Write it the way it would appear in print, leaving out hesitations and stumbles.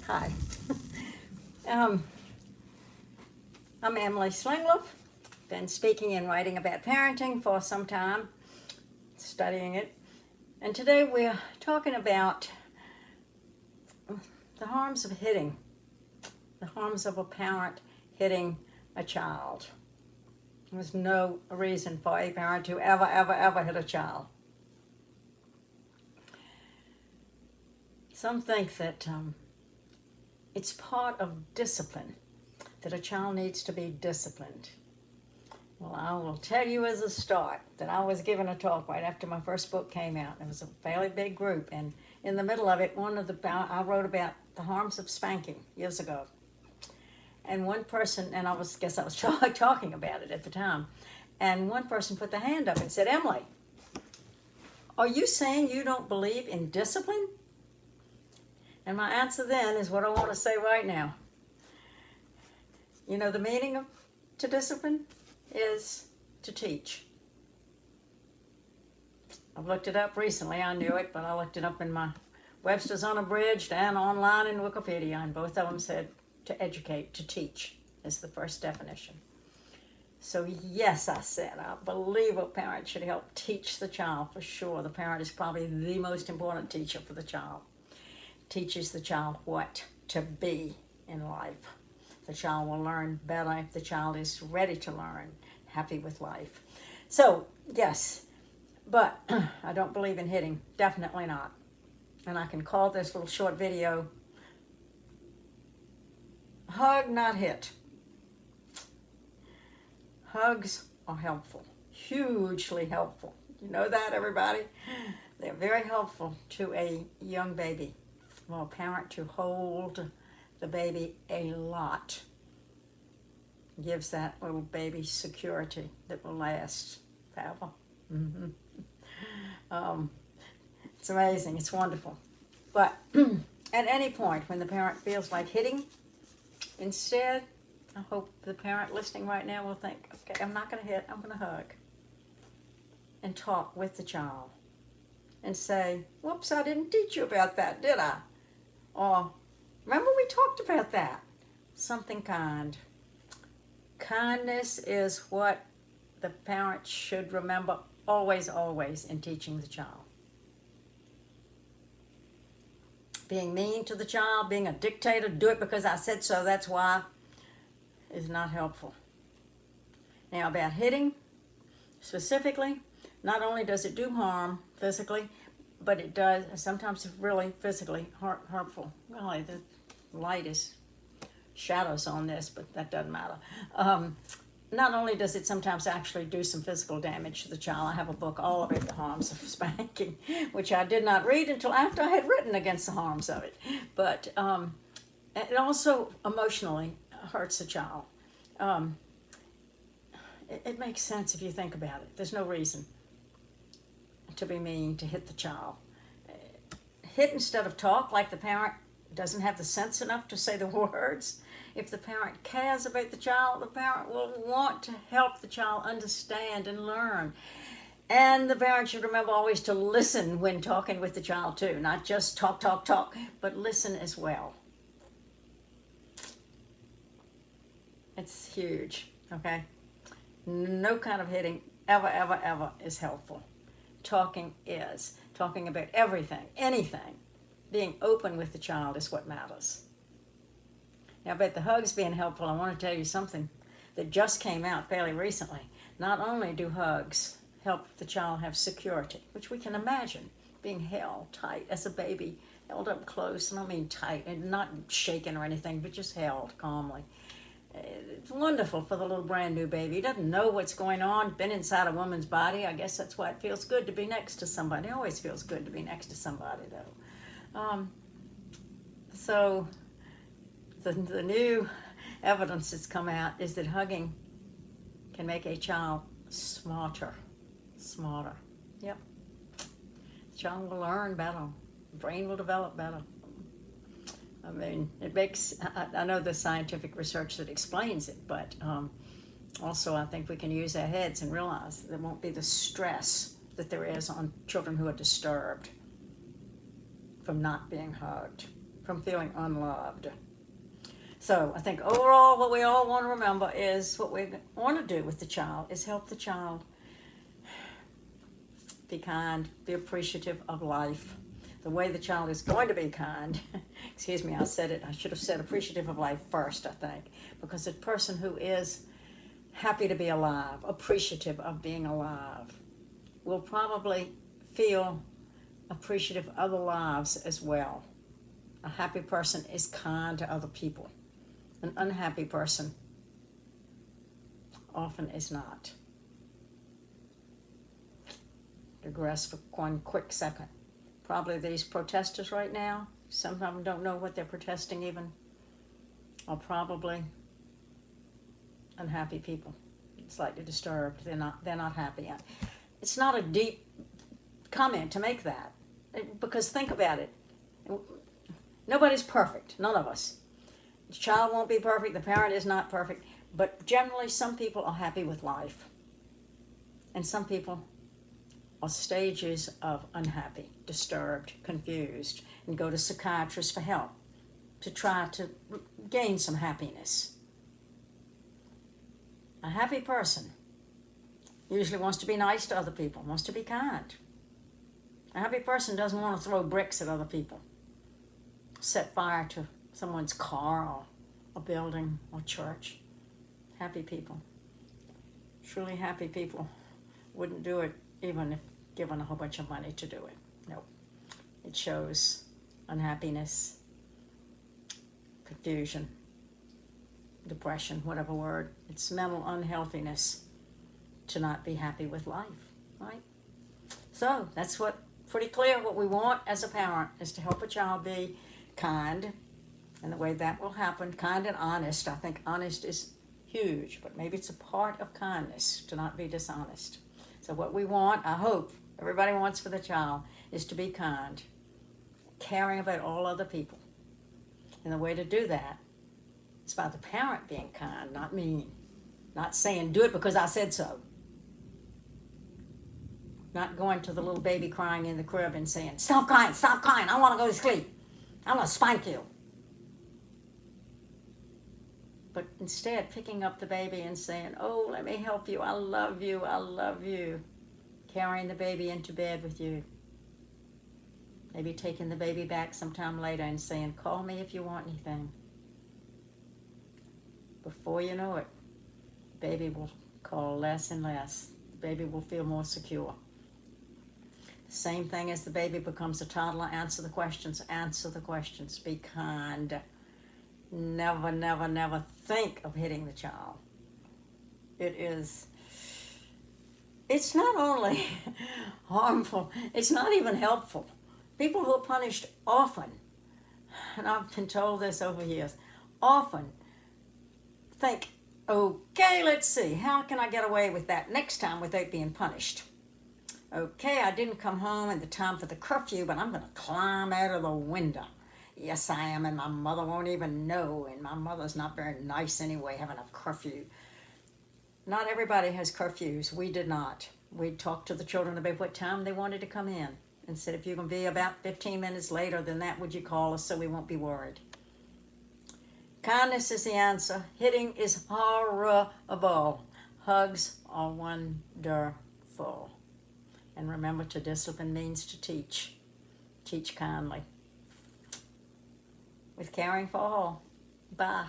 Hi. um, I'm Emily Slingloff. Been speaking and writing about parenting for some time, studying it. And today we're talking about the harms of hitting, the harms of a parent hitting a child. There's no reason for a parent to ever hit a child. Some think that it's part of discipline, that a child needs to be disciplined. Well, I will tell you as a start that I was giving a talk right after my first book came out. It was a fairly big group, and in the middle of it, I wrote about the harms of spanking years ago. And one person, and I was talking about it at the time, and one person put their hand up and said, "Emily, are you saying you don't believe in discipline?" And my answer then is what I want to say right now. You know, the meaning of to discipline is to teach. I've looked it up recently. I knew it, but I looked it up in my Webster's Unabridged and online in Wikipedia, and both of them said to educate, to teach is the first definition. So yes, I said, I believe a parent should help teach the child for sure. The parent is probably the most important teacher for the child. Teaches the child what to be in life. The child will learn better if the child is ready to learn, happy with life. So, yes, but I don't believe in hitting, definitely not. And I can call this little short video, Hug, Not Hit. Hugs are helpful, hugely helpful. You know that, everybody? They're very helpful to a young baby. Well, a parent to hold the baby a lot gives that little baby security that will last forever. It's amazing. It's wonderful. But at any point when the parent feels like hitting, instead, I hope the parent listening right now will think, okay, I'm not going to hit, I'm going to hug. And talk with the child. And say, whoops, I didn't teach you about that, did I? Or, remember we talked about that? Something kind. Kindness is what the parent should remember always in teaching the child. Being mean to the child, being a dictator, do it because I said so, that's why, is not helpful. Now, about hitting, specifically, not only does it do harm physically, but it does sometimes really physically hurtful. Really, the light is shadows on this, but that doesn't matter. Not only does it sometimes actually do some physical damage to the child. I have a book all about the harms of spanking, which I did not read until after I had written against the harms of it. But it also emotionally hurts the child. It makes sense if you think about it. There's no reason to be mean, to hit the child. Hit instead of talk, like the parent doesn't have the sense enough to say the words. If the parent cares about the child, the parent will want to help the child understand and learn. And the parent should remember always to listen when talking with the child too, not just talk, but listen as well. It's huge, okay? No kind of hitting ever is helpful. Talking is. Talking about everything, anything. Being open with the child is what matters. Now, about the hugs being helpful, I want to tell you something that just came out fairly recently. Not only do hugs help the child have security, which we can imagine being held tight as a baby, held up close, and I mean tight, and not shaken or anything, but just held calmly. It's wonderful for the little brand new baby. He doesn't know what's going on, been inside a woman's body. I guess that's why it feels good to be next to somebody. It always feels good to be next to somebody, though. So the new evidence that's come out is that hugging can make a child smarter. Yep. The child will learn better. The brain will develop better. I mean, it makes, I know the scientific research that explains it, but also I think we can use our heads and realize there won't be the stress that there is on children who are disturbed from not being hugged. from feeling unloved. So I think overall what we all want to remember is what we want to do with the child is help the child be kind, be appreciative of life. The way the child is going to be kind, excuse me, I said it, I should have said appreciative of life first, I think, because a person who is happy to be alive, appreciative of being alive, will probably feel appreciative of other lives as well. A happy person is kind to other people. An unhappy person often is not. Digress for one quick second. Probably these protesters right now, some of them don't know what they're protesting even, are probably unhappy people, slightly disturbed. They're not happy. It's not a deep comment to make that, because think about it. Nobody's perfect, none of us. The child won't be perfect, the parent is not perfect, but generally some people are happy with life. And some people are stages of unhappy, disturbed, confused, and go to psychiatrists for help to try to gain some happiness. A happy person usually wants to be nice to other people, wants to be kind. A happy person doesn't want to throw bricks at other people, set fire to someone's car or a building or church. Happy people, truly happy people, wouldn't do it even if given a whole bunch of money to do it. Nope. It shows unhappiness, confusion, depression, whatever word. It's mental unhealthiness to not be happy with life, right? So that's what pretty clear what we want as a parent is to help a child be kind, and the way that will happen, kind and honest. I think honest is huge, but maybe it's a part of kindness to not be dishonest. So what we want, I hope, everybody wants for the child is to be kind, caring about all other people. And the way to do that is by the parent being kind, not mean. Not saying, do it because I said so. Not going to the little baby crying in the crib and saying, stop crying, I want to go to sleep. I'm going to spank you. But instead picking up the baby and saying, oh, let me help you, I love you, I love you. Carrying the baby into bed with you. Maybe taking the baby back sometime later and saying, call me if you want anything. Before you know it, the baby will call less and less. The baby will feel more secure. The same thing as the baby becomes a toddler, answer the questions, be kind. Never, never, never think of hitting the child. It's not only harmful, it's not even helpful. People who are punished often, and I've been told this over years, often think, okay, let's see, how can I get away with that next time without being punished? Okay, I didn't come home in the time for the curfew, but I'm going to climb out of the window. Yes, I am, and my mother won't even know, and my mother's not very nice anyway, having a curfew. Not everybody has curfews. We did not. We talked to the children about what time they wanted to come in and said, if you're going to be about 15 minutes later than that, would you call us so we won't be worried? Kindness is the answer. Hitting is horrible. Hugs are wonderful. And remember, to discipline means to teach. Teach kindly. With caring for all. Bye.